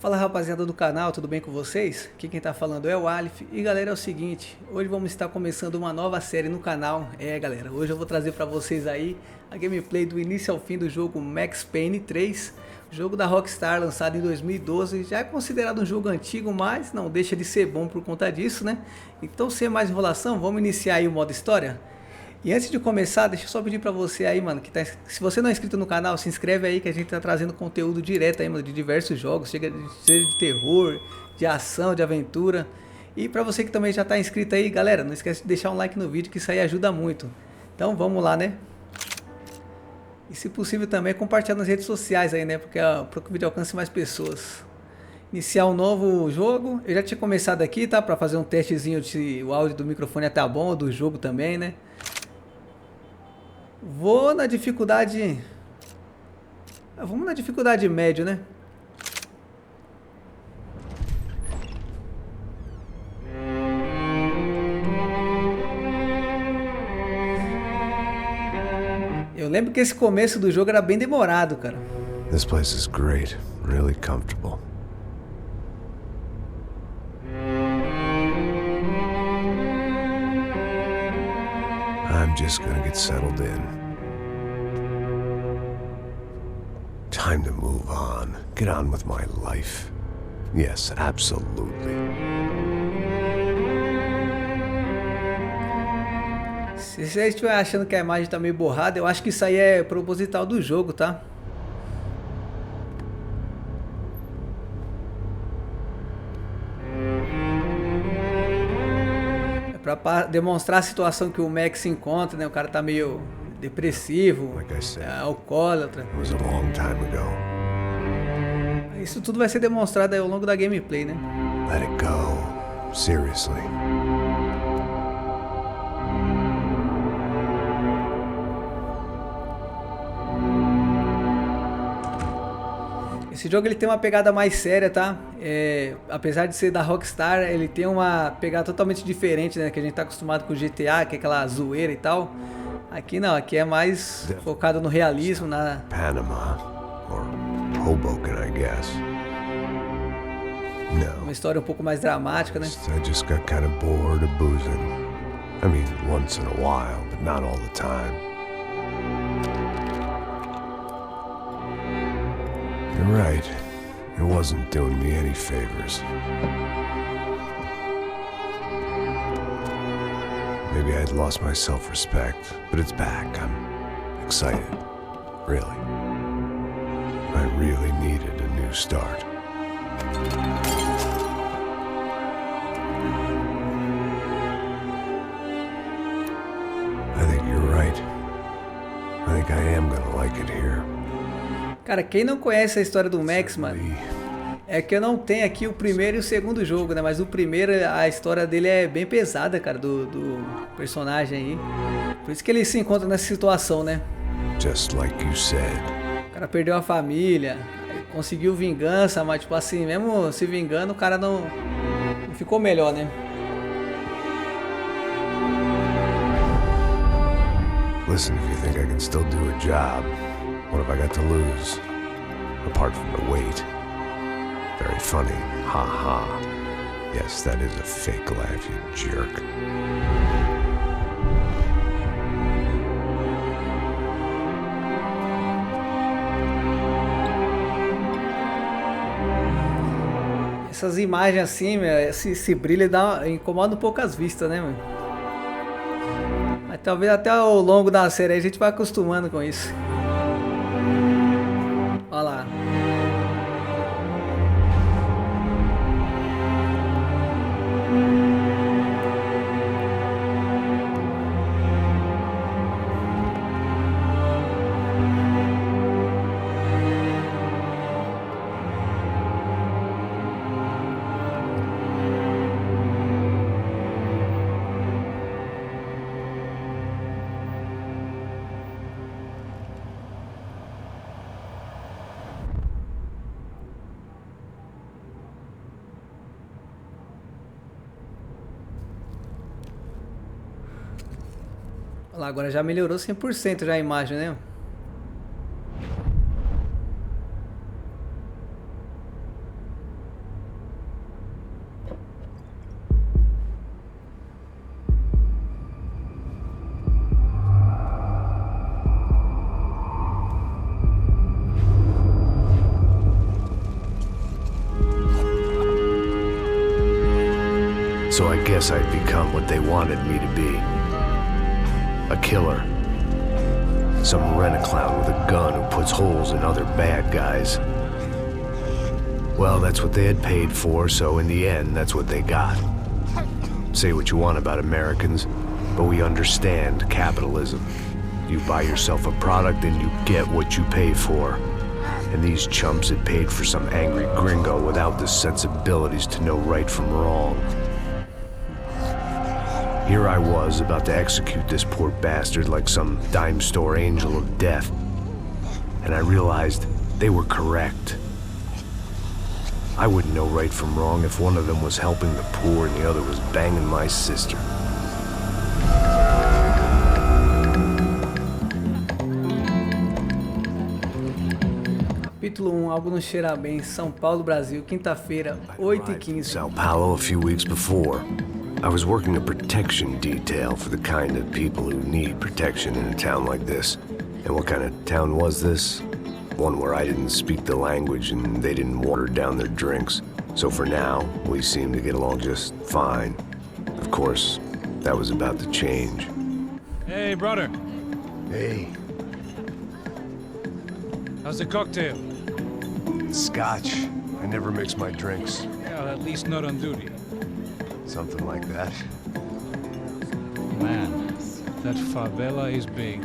Fala rapaziada do canal, tudo bem com vocês? Aqui quem tá falando é o Alef. E galera, é o seguinte, hoje vamos estar começando uma nova série no canal. Galera, hoje eu vou trazer pra vocês aí a gameplay do início ao fim do jogo Payne 3, jogo da Rockstar, lançado em 2012. Já é considerado um jogo antigo, mas não deixa de ser bom por conta disso, né? Então, sem mais enrolação, vamos iniciar aí o modo história. E antes de começar, deixa eu só pedir pra você aí, mano, que se você não é inscrito no canal, se inscreve aí que a gente tá trazendo conteúdo seja aí, mano, de diversos jogos, seja de terror, de ação, de aventura. E pra você que também já tá inscrito aí, galera, não esquece de deixar um like no vídeo que isso aí ajuda muito. Então vamos lá, né? E se possível também compartilhar nas redes sociais aí, né? Para que o vídeo alcance mais pessoas. Iniciar um novo jogo. Eu já tinha começado aqui, tá? Pra fazer um testezinho se o áudio do microfone tá bom, do jogo também, né? Vou na dificuldade... Vamos na dificuldade médio, né? Eu lembro que esse começo do jogo era bem demorado, cara. This place is great, really comfortable. I'm just gonna get settled in. Time to move on. Get on with my life. Yes, absolutely. Se você estiver achando que a imagem tá meio borrada, eu acho que isso aí é proposital do jogo, tá? É pra demonstrar a situação que o Max se encontra, né? O cara tá meio depressivo, alcoólatra. It was a long time ago. Isso tudo vai ser demonstrado aí ao longo da gameplay, né? Let it go. Seriously. Esse jogo ele tem uma pegada mais séria, tá? Apesar de ser da Rockstar, ele tem uma pegada totalmente diferente, né? Que a gente tá acostumado com o GTA, que é aquela zoeira e tal. Aqui não, aqui é mais focado no realismo, na... Panama. Or Hoboken, I guess. No. Uma história um pouco mais dramática, né? I just got kind of bored of boozing. I mean, once in a while, but not all the time. You're right. It wasn't doing me any favors. Maybe I'd lost my self-respect, but it's back. I'm excited. Really. I really needed a new start. I think you're right. I think I am gonna like it here. Cara, quem não conhece a história do Max, mano, é que eu não tenho aqui o primeiro e o segundo jogo, né? Mas o primeiro, a história dele é bem pesada, cara, do personagem aí. Por isso que ele se encontra nessa situação, né? Just like you said. O cara perdeu a família, conseguiu vingança, mas tipo assim, mesmo se vingando, o cara não ficou melhor, né? Listen, if you think I can still do a job, what have I got to lose? Apart from the weight. Very funny. Ha ha. Yes, that is a fake laugh, you jerk. Essas imagens assim, meu, esse brilho incomoda um pouco as vistas, né, mano? Mas talvez até ao longo da série a gente vai acostumando com isso. Olha lá. Olha lá, agora já melhorou 100% já a imagem, né? So I guess I'd become what they wanted me to be. A killer. Some rent-a-clown with a gun who puts holes in other bad guys. Well, that's what they had paid for, so in the end, that's what they got. Say what you want about Americans, but we understand capitalism. You buy yourself a product and you get what you pay for. And these chumps had paid for some angry gringo without the sensibilities to know right from wrong. Here I was, about to execute this poor bastard like some dime store angel of death. And I realized they were correct. I wouldn't know right from wrong if one of them was helping the poor and the other was banging my sister. Capítulo 1, algo não cheira bem, São Paulo, Brasil, quinta-feira, 8h15. Sao Paulo a few weeks before. I was working a protection detail for the kind of people who need protection in a town like this. And what kind of town was this? One where I didn't speak the language and they didn't water down their drinks. So for now, we seemed to get along just fine. Of course, that was about to change. Hey, brother. Hey. How's the cocktail? Scotch. I never mix my drinks. Yeah, at least not on duty. Something like that. Man, that favela is big.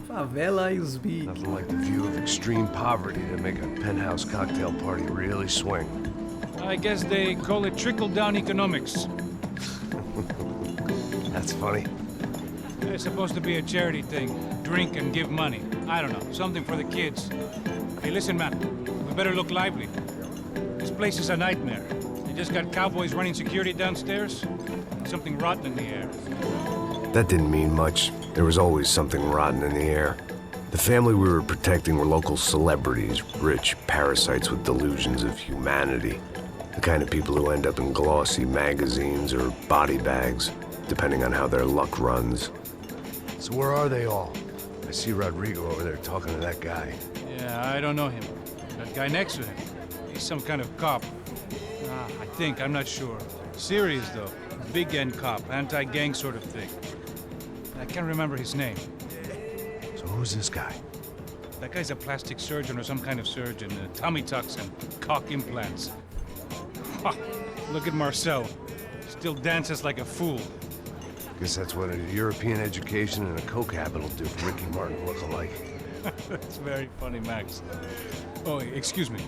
Favela e os big. Nothing like the view of extreme poverty to make a penthouse cocktail party really swing. I guess they call it trickle-down economics. That's funny. It's supposed to be a charity thing. Drink and give money. I don't know, something for the kids. Hey, listen, man, we better look lively. This place is a nightmare. They just got cowboys running security downstairs. Something rotten in the air. That didn't mean much. There was always something rotten in the air. The family we were protecting were local celebrities, rich parasites with delusions of humanity. The kind of people who end up in glossy magazines or body bags, depending on how their luck runs. So where are they all? I see Rodrigo over there talking to that guy. Yeah, I don't know him. That guy next to him, he's some kind of cop. I think, I'm not sure. Serious, though. Big end cop, anti-gang sort of thing. I can't remember his name. So who's this guy? That guy's a plastic surgeon or some kind of surgeon. Tummy tucks and cock implants. Ha! Look at Marcel. Still dances like a fool. Guess that's what a European education and a coke habit will do for Ricky Martin look-alike. That's very funny, Max. Oh, excuse me.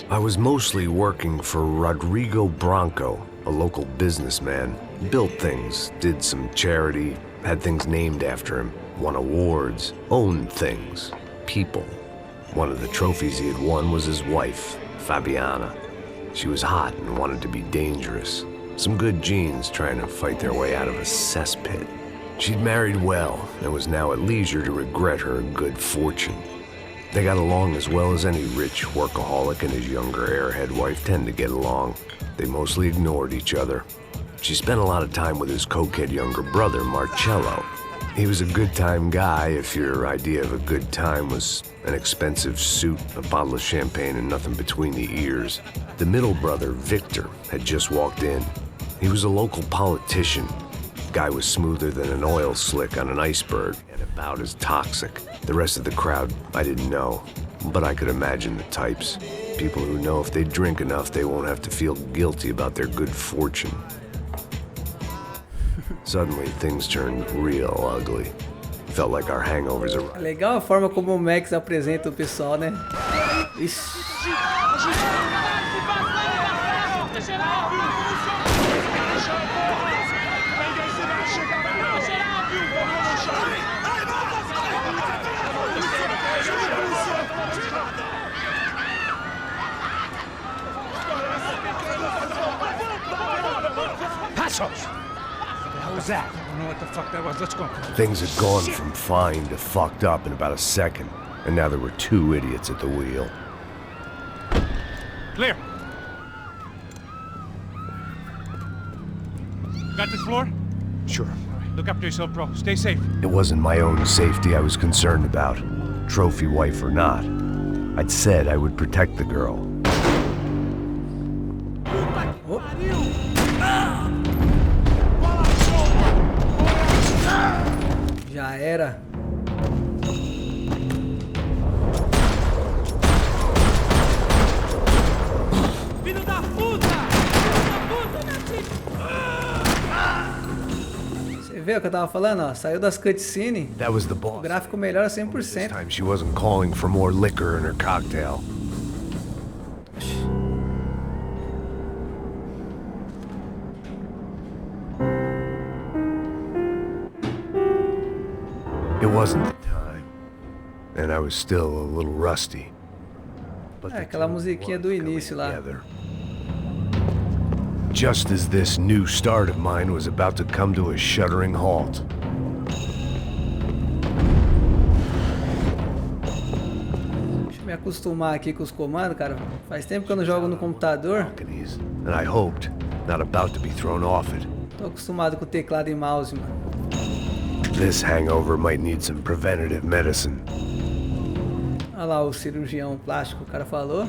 I was mostly working for Rodrigo Branco, a local businessman. Built things, did some charity, had things named after him, won awards, owned things, people. One of the trophies he had won was his wife, Fabiana. She was hot and wanted to be dangerous. Some good genes trying to fight their way out of a cesspit. She'd married well and was now at leisure to regret her good fortune. They got along as well as any rich workaholic and his younger airhead wife tend to get along. They mostly ignored each other. She spent a lot of time with his cokehead younger brother, Marcello. He was a good-time guy if your idea of a good time was an expensive suit, a bottle of champagne, and nothing between the ears. The middle brother, Victor, had just walked in. He was a local politician. Guy was smoother than an oil slick on an iceberg and about as toxic. The rest of the crowd, I didn't know, but I could imagine the types. People who know if they drink enough, they won't have to feel guilty about their good fortune. Suddenly, things turned real ugly. Felt like our hangovers are... Legal a forma como o Max apresenta o pessoal, né? Ixi. Passos! What the hell was that? I don't know what the fuck that was. Let's go. Things had gone from fine to fucked up in about a second, and now there were two idiots at the wheel. Clear. Got this floor? Sure. Look after yourself, bro. Stay safe. It wasn't my own safety I was concerned about, trophy wife or not. I'd said I would protect the girl. Oh. Já era. Filho da puta! Você vê o que eu tava falando, ó? Saiu das cutscenes. That was the O boss. gráfico melhora This 100%. time she wasn't calling for more liquor in her cocktail. It wasn't the time, and I was still a little rusty. But É, the aquela two musiquinha do was coming início lá. together. Just as this new start of mine was about to come to a shuddering halt. Deixa eu me acostumar aqui com os comandos, cara. Faz tempo que eu não jogo no computador. Balconies, and I hoped, not about to be thrown off it. Tô acostumado com teclado e mouse, mano. This hangover might need some preventative medicine. Olha lá o cirurgião plástico, o cara falou.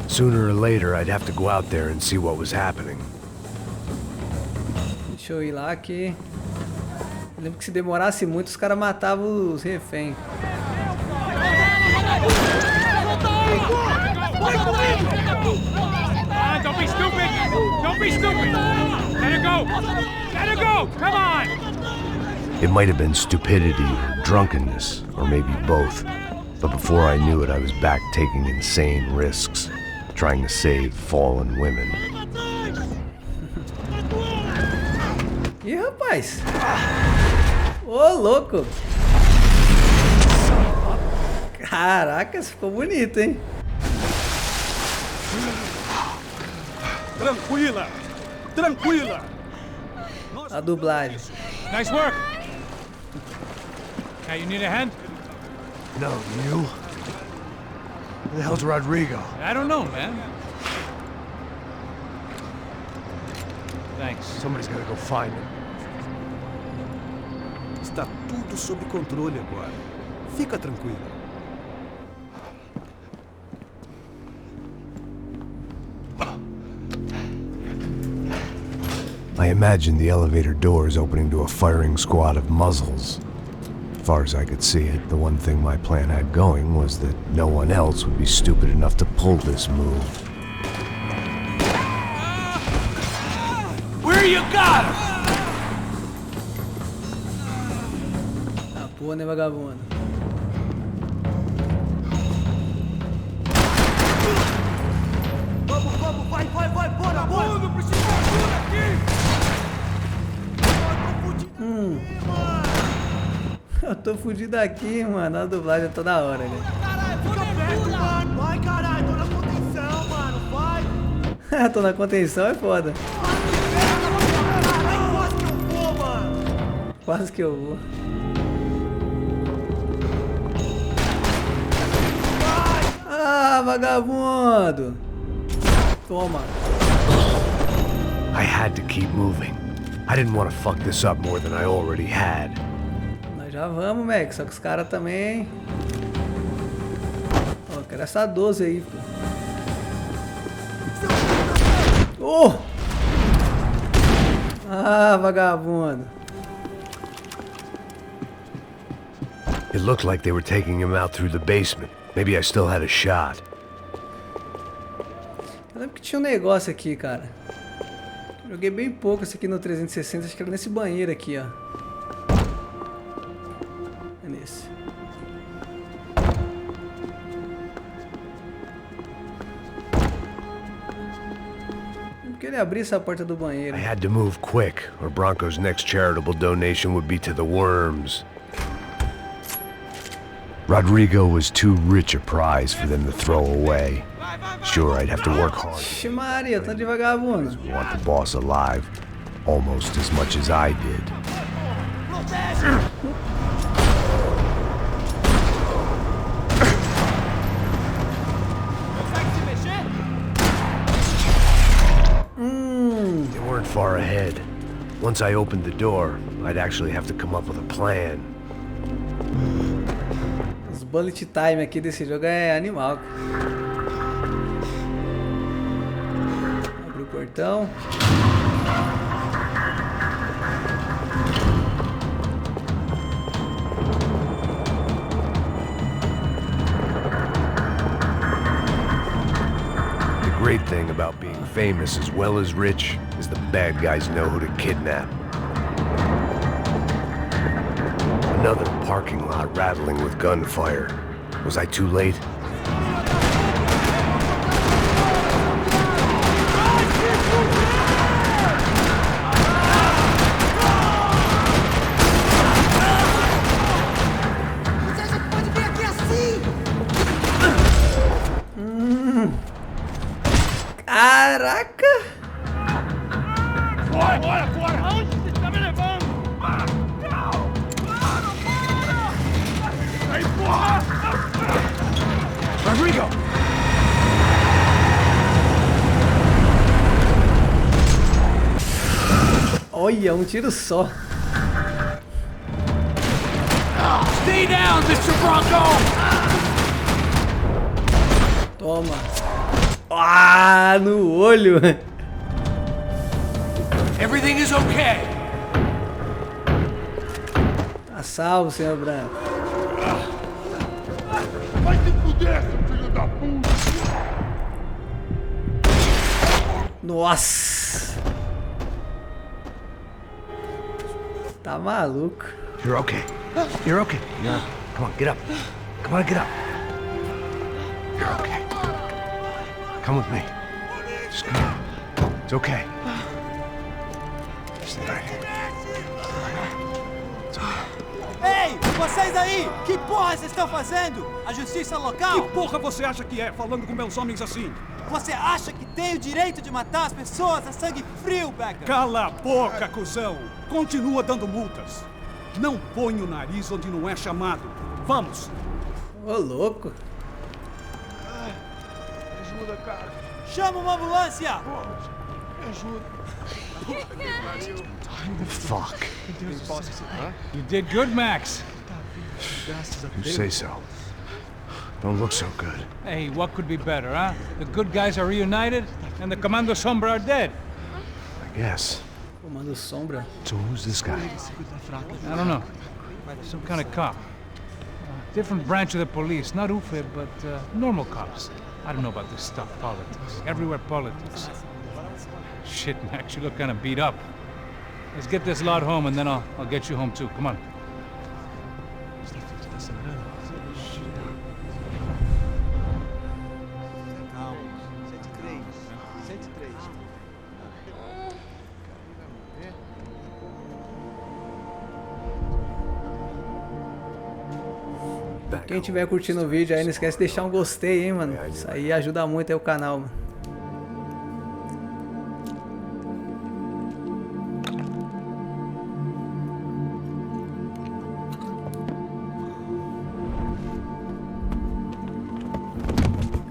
Sooner or later, I'd have to go out there and see what was happening. Deixa eu ir lá que... Eu lembro que se demorasse muito, os caras matavam os reféns. Don't be stupid! Don't be stupid! Let her go! Let her go! Come on! It might have been stupidity or drunkenness, or maybe both. But before I knew it, I was back taking insane risks, trying to save fallen women. Ih, rapaz! Ô, louco! Caraca, ficou bonito, hein? Tranquila! Tranquila! A dublagem. Nice work! Hey, you need a hand? No, you? Who the hell's Rodrigo? I don't know, man. Thanks. Somebody's gotta go find him. Está tudo sob controle agora. Fica tranquila. I imagined the elevator doors opening to a firing squad of muzzles. As far as I could see it, the one thing my plan had going was that no one else would be stupid enough to pull this move. Where you got him? Ah, porra, né, vagabundo? Vamos, vamos, vai, bora, bora! Não precisa de ajuda aqui! Eu tô fudido aqui, mano. A dublagem é toda hora, né? Caralho, fica perto, mano! Vai, caralho, tô na contenção, mano, vai! Tô na contenção, é foda. Ai, quase que eu vou, mano! Quase que eu vou. Ah, vagabundo! Toma. I had to keep moving. I didn't want to fuck this up more than I already had. Nós já vamos, Mac. Só que os caras também... Ó, eu quero essa 12 aí, pô. Oh! Ah, vagabundo. It looked like they were taking him out through the basement. Maybe I still had a shot. Eu lembro que tinha um negócio aqui, cara. Joguei bem pouco esse aqui no 360. Acho que era nesse banheiro aqui, ó. É nesse. Porque ele abria essa porta do banheiro. I had to move quick, or Bronco's next charitable donation would be to the worms. Rodrigo was too rich a prize for them to throw away. Sure, I'd have to work hard. Ixi Maria, tá de vagabundo. I want the boss alive, almost as much as I did. They weren't far ahead. Once I opened the door, I'd actually have to come up with a plan. Os bullet time aqui desse jogo é animal. Abre o portão. The great thing about being famous as well as rich is the bad guys know who to kidnap. Another parking lot rattling with gunfire. Was I too late? Caraca! Bora, bora, bora! Aonde você está me levando? Não! Para! Aí, porra! Rodrigo! Olha, um tiro só. Stay down, Mr. Bronco! Toma. Ah, no olho. Everything is okay. Tá salvo, senhor Branco. Vai se fuder, seu filho da puta! Nossa. Tá maluco. You're okay. You're okay. Yeah. Come on, get up. Come on, get up. You're okay. Come with me. Just come on. It's okay. Stay right here. It's okay. Ei, vocês aí! Que porra vocês estão fazendo? A justiça local? Que porra você acha que é, falando com meus homens assim? Você acha que tem o direito de matar as pessoas a sangue frio, Becker? Cala a boca, cuzão! Continua dando multas. Não põe o nariz onde não é chamado. Vamos! Ô, louco. Ajuda, cara. Chama uma ambulância! Me ajuda. Fuck. You did good, Max. You say so. Don't look so good. Hey, what could be better, huh? The good guys are reunited, and the Commando Sombra are dead. I guess. Comando sombra. So who's this guy? I don't know. Some kind of cop. Different branch of the police. Not UFE, but normal cops. I don't know about this stuff, politics. Everywhere politics. Shit, Max, you look kind of beat up. Let's get this lot home, and then I'll get you home too. Come on. Quem estiver curtindo o vídeo aí, não esquece de deixar um gostei, hein, mano. Isso aí ajuda muito aí o canal, mano.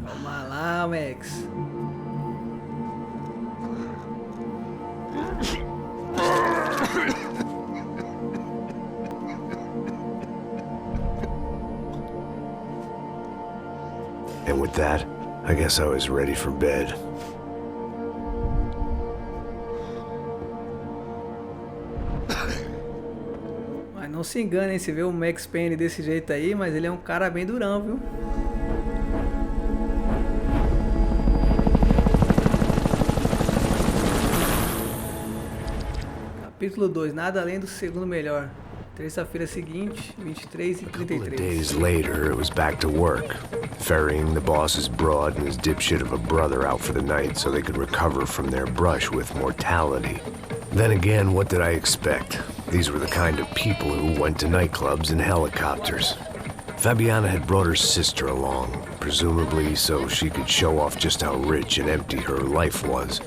Calma lá, Max. And with that, I guess I was ready for bed. Mas não se engane, hein? Você vê o Max Payne desse jeito aí, mas ele é um cara bem durão, viu? Capítulo 2, nada além do segundo melhor. Terça-feira seguinte, 23 e A couple of 33. days later, it was back to work, ferrying the boss's broad and his dipshit of a brother out for the night so they could recover from their brush with mortality. Then again, what did I expect? These were the kind of people who went to nightclubs in helicopters. Fabiana had brought her sister along, presumably so she could show off just how rich and empty her life was.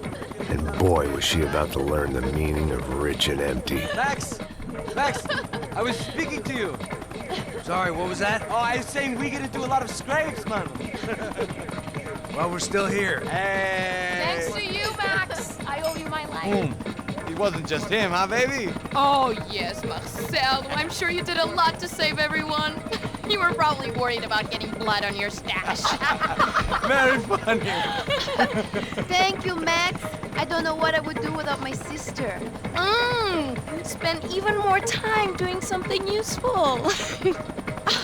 And boy, was she about to learn the meaning of rich and empty. Max! Max! I was speaking to you! Sorry, what was that? Oh, I was saying we get to do a lot of scrapes, man! Well, we're still here. Hey! Thanks to you, Max. I owe you my life. Boom. It wasn't just him, huh, baby? Oh, yes, Marcel. I'm sure you did a lot to save everyone. You were probably worried about getting blood on your stash. Very funny. Thank you, Max. I don't know what I would do without my sister. Spend even more time doing something useful.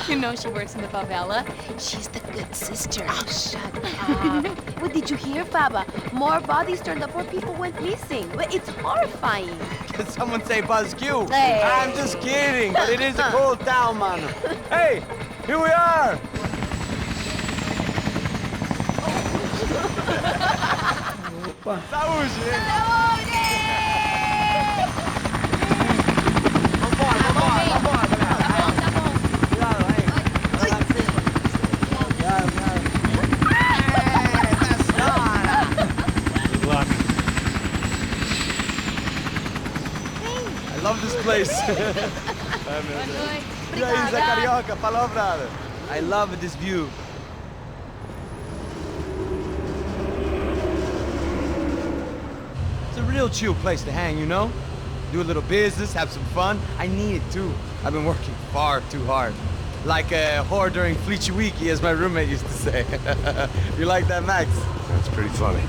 You know she works in the favela. She's the good sister. Oh, shut up. What did you hear, Baba? More bodies turned up, more people went missing. It's horrifying. Did someone say Buzz Q? Hey. I'm just kidding, but it is a cool town, man. Hey, here we are. Opa. Saúde! I love this place. E aí, Zé Carioca, falou, brother. I love this view. It's a real chill place to hang, you know? Do a little business, have some fun. I need it too. I've been working far too hard. Like a whore during Fleechy Weeky, as my roommate used to say. You like that, Max? That's pretty funny.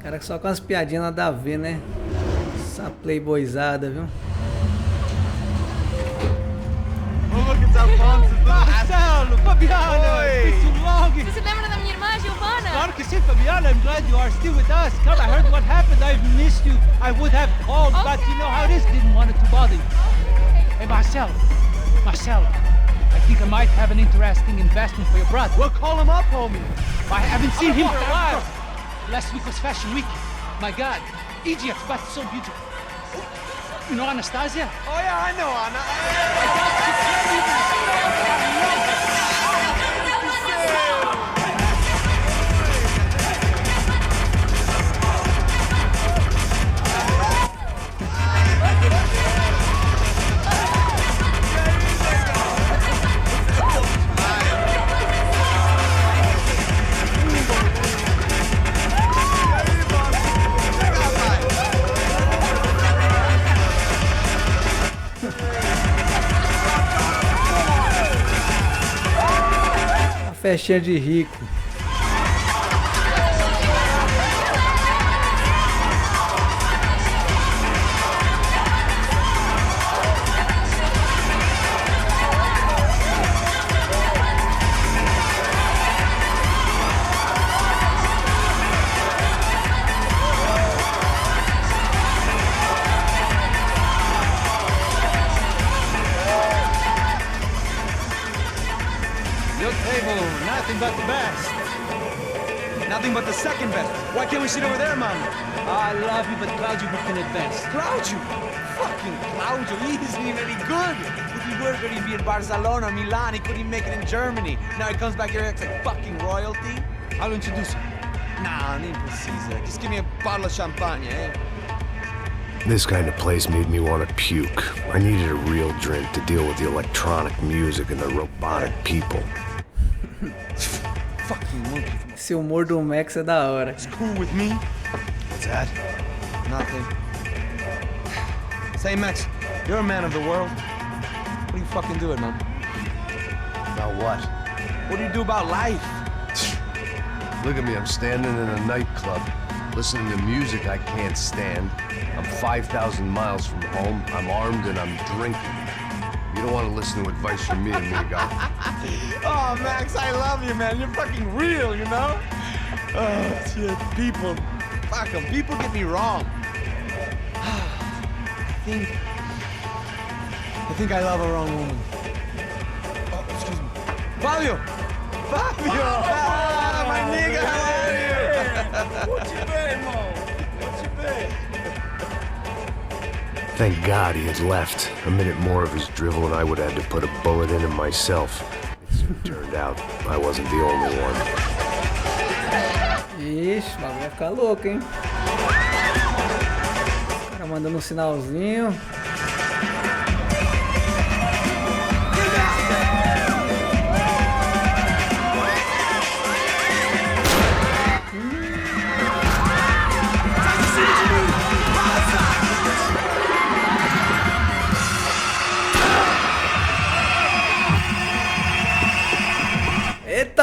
Cara, só com as piadinhas nada a ver, né? Essa playboyzada, viu? Marcelo, Fabiana, it's been too long. Você se lembra da minha irmã, Giovanna? Claro que sim, Fabiana. I'm glad you are still with us. Come, I heard what happened. I've missed you. I would have called, but you know how it is. Didn't want it to bother you. Hey, Marcelo, I think I might have an interesting investment for your brother. We'll call him up, homie. I haven't seen him for a while. Last week was Fashion Week. My God, Egypt, but so beautiful. You know Anastasia? Oh yeah, I know Anna. Festinha de rico. Your table, nothing but the best. Nothing but the second best. Why can't we sit over there, man? I love you, but Claudio booked in advance. Claudio? Fucking Claudio, he isn't even any good. If he were going to be in Barcelona, Milan, he couldn't make it in Germany. Now he comes back here and acts like fucking royalty. I'll introduce you. Nah, nem precisa. Just give me a bottle of champagne, eh? This kind of place made me want to puke. I needed a real drink to deal with the electronic music and the robotic people. Fucking monkey. Esse humor do Max é da hora. It's cool with me. What's that? Nothing. Say, Max, you're a man of the world. What do you fucking do it, man? About what? What do you do about life? Look at me, I'm standing in a nightclub, listening to music I can't stand. I'm 5,000 miles from home, I'm armed and I'm drinking. You don't want to listen to advice from me, amigo. Oh, Max, I love you, man. You're fucking real, you know? Oh, shit, people. Fuck 'em. People get me wrong. I think I love a wrong woman. Oh, excuse me. Fabio! Fabio! Ah, my nigga, how are you? What you been, Mo? What you been? Thank God he had left. A minute more of his drivel and I would have had to put a bullet in him myself. It soon turned out I wasn't the only one. Ixi, o bagulho vai ficar louco, hein? O cara mandando um sinalzinho.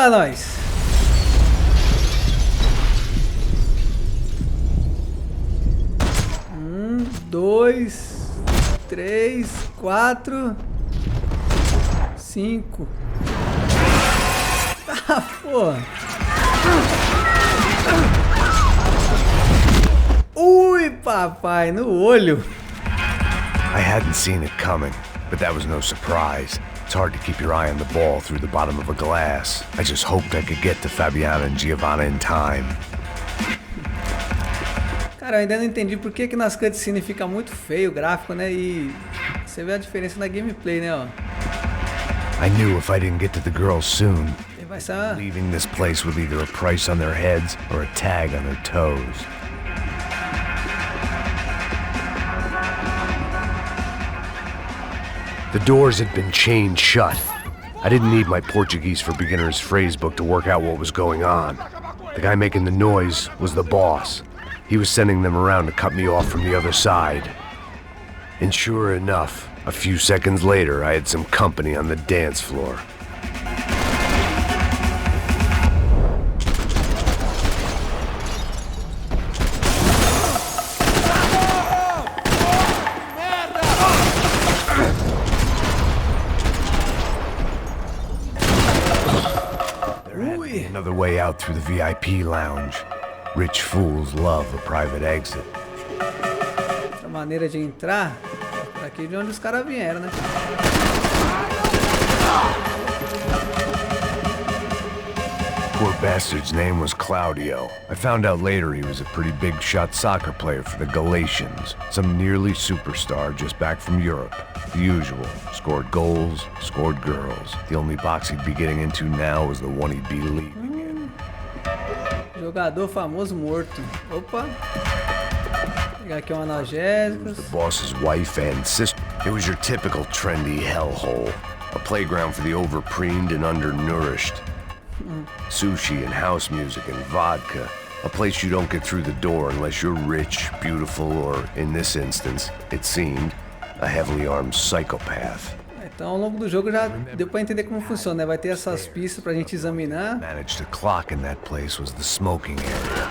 lá, nós. Um, 2, 3, 4, 5. Ah, porra. Ui, papai, no olho. I hadn't seen it coming, but that was no surprise. It's hard to keep your eye on the ball through the bottom of a glass. I just hoped I could get to Fabiana and Giovanna in time. Cara, eu ainda não entendi por que nas cutscenes fica muito feio o gráfico, né? E você vê a diferença na gameplay, né, ó. I knew if I didn't get to the girls soon, Vai ser... leaving this place with either a price on their heads or a tag on their toes. The doors had been chained shut. I didn't need my Portuguese for Beginners phrase book to work out what was going on. The guy making the noise was the boss. He was sending them around to cut me off from the other side. And sure enough, a few seconds later, I had some company on the dance floor. Another way out through the VIP lounge. Rich fools love a private exit. A maneira de entrar é aqui de onde os caras vieram, né? Poor bastard's name was Claudio. I found out later he was a pretty big shot soccer player for the Galatians. Some nearly superstar just back from Europe. The usual. Scored goals, scored girls. The only box he'd be getting into now was the one he'd be leaving in. Jogador famoso morto. Opa. Pegar aqui um analgésico. The boss's wife and sister. It was your typical trendy hellhole. A playground for the overpreened and undernourished. Sushi and house music and vodka. A place you don't get through the door unless you're rich, beautiful, or, in this instance, it seemed, a heavily armed psychopath. Então, ao longo do jogo já deu pra entender como funciona, né? Vai ter essas pistas pra gente examinar. Managed to clock in that place was the smoking area.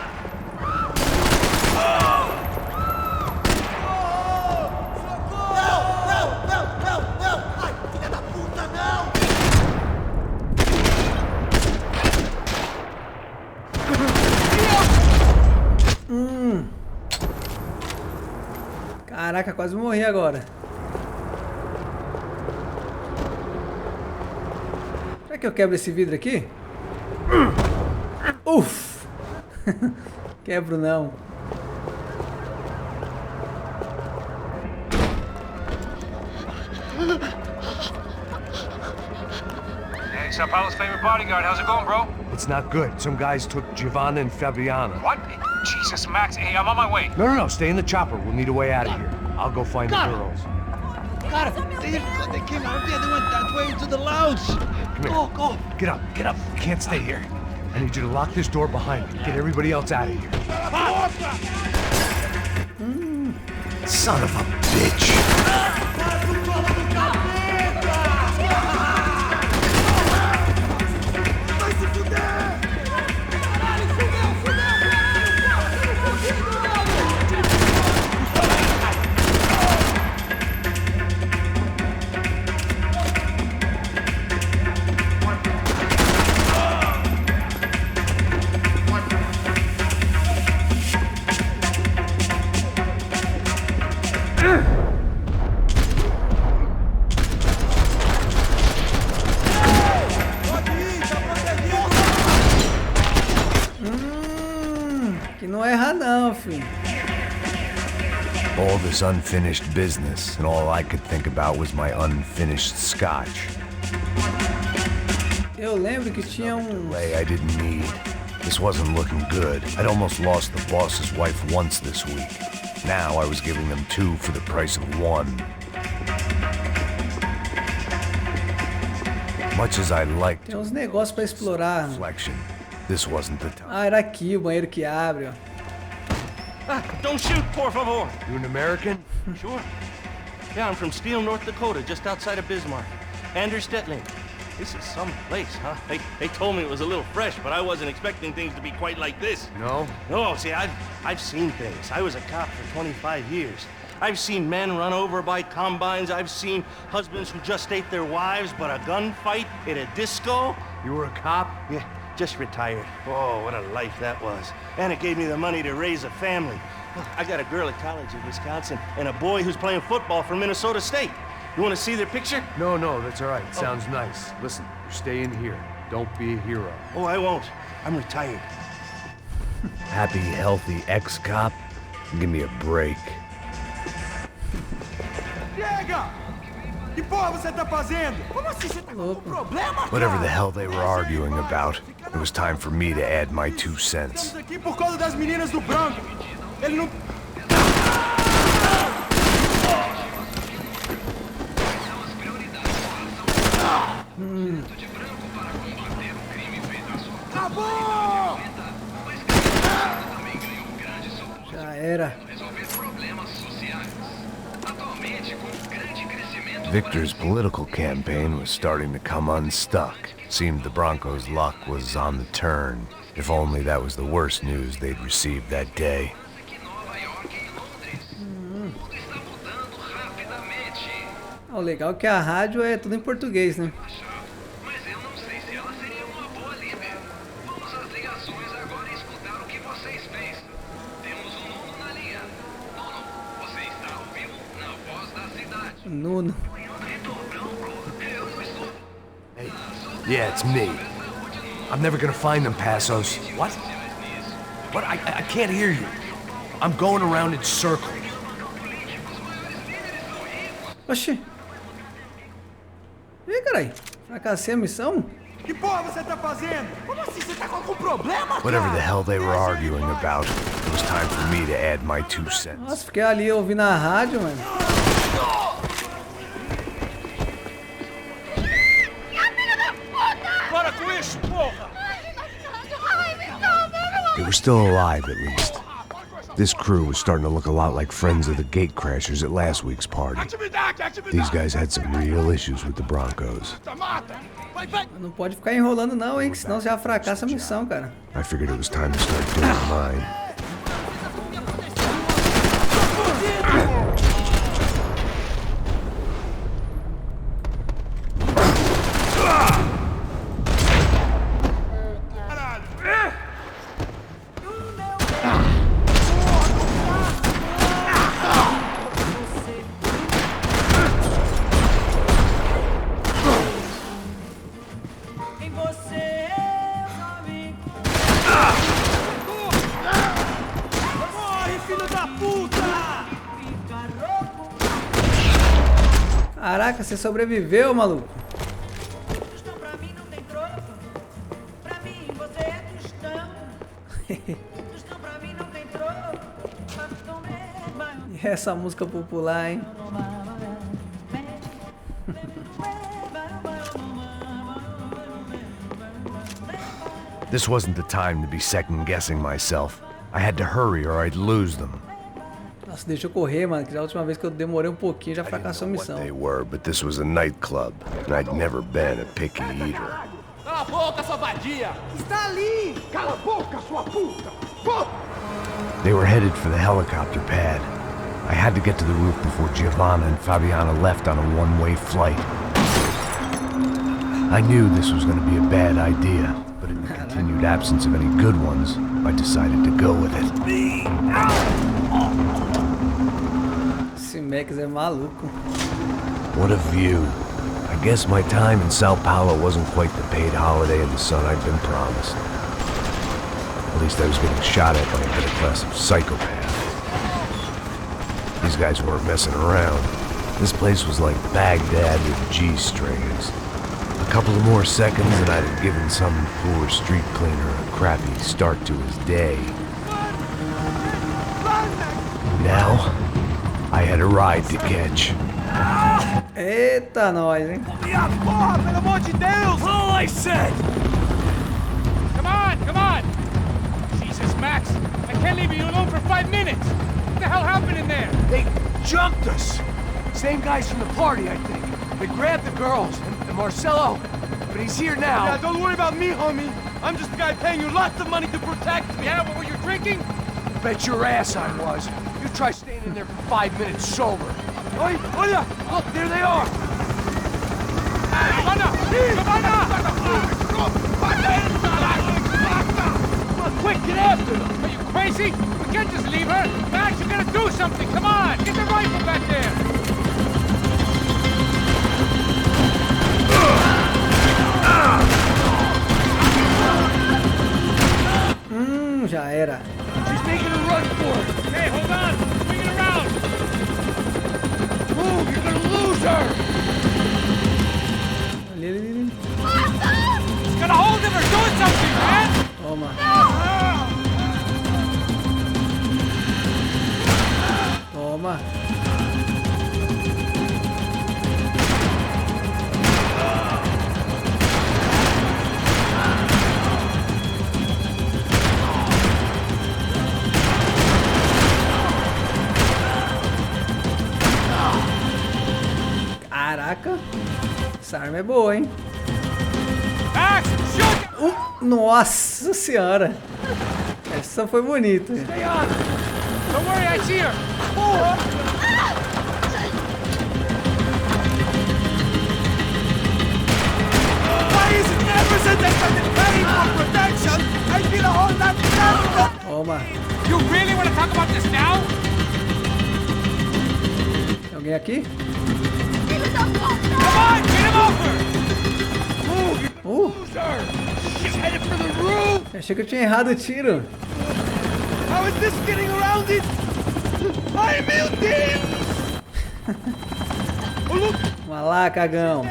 Caraca, quase morri agora. Será que eu quebro esse vidro aqui? Uff! Quebro não. Hey, Sao Paulo's favorite bodyguard. How's it going, bro? It's not good. Some guys took Giovanna and Fabiana. What? Jesus, Max. Hey, I'm on my way. No. Stay in the chopper. We'll need a way out of here. I'll go find the girls. Got it. They came out of there. They went that way into the lounge. Come here. Go. Get up. You can't stay here. I need you to lock this door behind me. Get everybody else out of here. Son of a bitch. Que não erra não, filho. All this unfinished business, and all I could think about was my unfinished scotch. Eu lembro que tinha Delay I didn't need. This wasn't looking good. I'd almost lost the boss's wife once this week. Now I was giving them two for the price of one. Much as I liked Tem uns negócios pra explorar. reflection, this wasn't the time. Ah, era aqui o banheiro que abre, ó. Don't shoot, por favor. You an American? Sure. Yeah, I'm from Steele, North Dakota, just outside of Bismarck. Andrew Stetling. This is some place, huh? They told me it was a little fresh, but I wasn't expecting things to be quite like this. No? No, see, I've seen things. I was a cop for 25 years. I've seen men run over by combines. I've seen husbands who just ate their wives, but a gunfight at a disco. You were a cop? Yeah, just retired. Oh, what a life that was. And it gave me the money to raise a family. I got a girl at college in Wisconsin and a boy who's playing football for Minnesota State. You want to see their picture? No, that's all right. Sounds nice. Listen, you're staying here. Don't be a hero. Oh, I won't. I'm retired. Happy, healthy ex-cop? Give me a break. Chega! Que porra você tá fazendo? Como assim você tá com problema? Whatever the hell they were arguing about, it was time for me to add my 2 cents. Estamos aqui por causa das meninas do branco. Ele não... Acabou! Já era. Victor's political campaign was starting to come unstuck. Seemed the Broncos' luck was on the turn. If only that was the worst news they'd received that day. O legal é que a rádio é tudo em português, né? Nuno. Hey, yeah, it's me. I'm never gonna find them, Passos. What? What? I can't hear you. I'm going around in circles. Oxi. Ih, carai. Fracassei a missão? Que porra você tá fazendo? Como assim? Você tá com algum problema, cara? Whatever the hell they were arguing about, it was time for me to add my 2 cents. Nossa, fiquei ali ouvindo a rádio, mano. Para com isso, porra! They were still alive, at least. This crew was starting to look a lot like friends of the gatecrashers at last week's party. These guys had some real issues with the Broncos. Não pode ficar enrolando não, hein? Que senão já fracassa a missão, cara. I figured it was time to start doing mine. Caraca, você sobreviveu, maluco. Tostão pra mim não tem troco. Pra mim você é tostão. Tostão pra mim não tem troco. E essa música popular, hein? This wasn't the time to be second-guessing myself. I had to hurry or I'd lose them. Nossa, deixa eu correr, mano, que da última vez que eu demorei um pouquinho já I didn't fracassou a know what missão. they were, but this was a nightclub, and I'd never been a picky eater. Cala a boca, sua vadia! Está ali! Cala a boca, sua puta! Pô! They were headed for the helicopter pad. I had to get to the roof before Giovanna and Fabiana left on a one-way flight. I knew this was going to be a bad idea, but in the continued absence of any good ones, I decided to go with it. Esse Max é maluco. What a view. I guess my time in Sao Paulo wasn't quite the paid holiday in the sun I'd been promised. At least I was getting shot at by a middle-class psychopath. These guys weren't messing around. This place was like Baghdad with G-strings. A couple of more seconds and I'd have given some poor street cleaner a crappy start to his day. Now, I had a ride to catch. Eita, nós, hein? Minha porra, pelo amor de Deus! All I said! Come on, come on! Jesus, Max, I can't leave you alone for 5 minutes! What the hell happened in there? They jumped us. Same guys from the party, I think. They grabbed the girls, and Marcelo, but he's here now. Yeah, don't worry about me, homie. I'm just the guy paying you lots of money to protect me. Yeah, but were you drinking? Bet your ass I was. You try staying in there for 5 minutes sober. Oi, olha! Look, there they are. Come on, quick, get after them! Are you crazy? We can't just leave her! Max, you gotta do something! Come on! Get the rifle back there! Já era. She's making a run for it. Hey, hold on! Bring it around! Move, you're gonna lose her! Ali. It's got a hold of her! Doing something, man! Toma. Toma. Caraca, essa arma é boa, hein? Max, shoot! Nossa senhora, essa foi bonita. Stay on! Don't worry, I see her! Why is it never said that I've been paying for protection? I feel a whole lot better. Toma. You really want to talk about this now? Tem alguém aqui? Come on, get him over! She's headed for the roof. Achei que eu tinha errado o tiro. How is this getting around it? Ai, meu Deus! Oh, look! Vamos lá, cagão.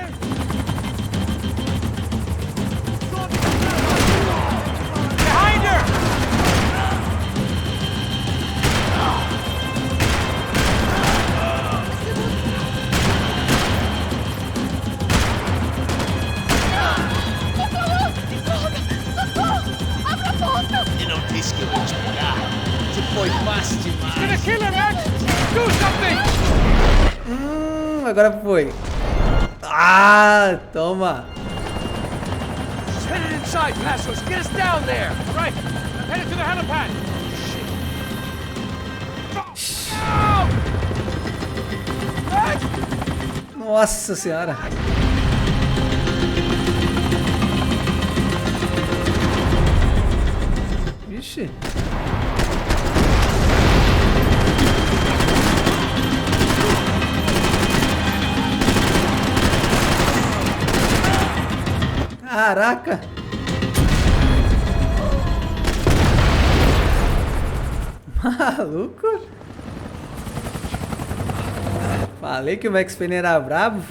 Behind her! Eu não disse que eu vou te pegar. Você foi fácil demais. Gonna kill her, Max! Do something! Agora foi. Ah, toma. She's headed inside, Passos. Get us down there. All right, I'm headed to the helipad. Nossa senhora. Vixe. Caraca. Maluco. Falei que o Max Payne era brabo.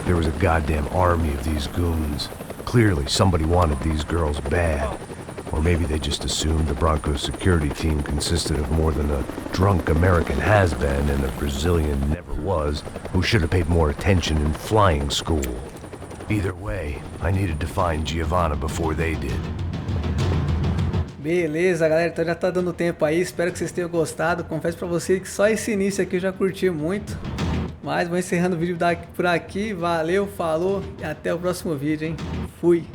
There was a goddamn army of these goons. Clearly, somebody wanted these girls bad. Or maybe they just assumed the Broncos security team consisted of more than a drunk American has-been and a Brazilian never-was who should have paid more attention in flying school. Either way, I needed to find Giovanna before they did. Beleza, galera, então já tá dando tempo aí, espero que vocês tenham gostado. Confesso pra vocês que só esse início aqui eu já curti muito. Mas vou encerrando o vídeo por aqui, valeu, falou e até o próximo vídeo, hein? Fui!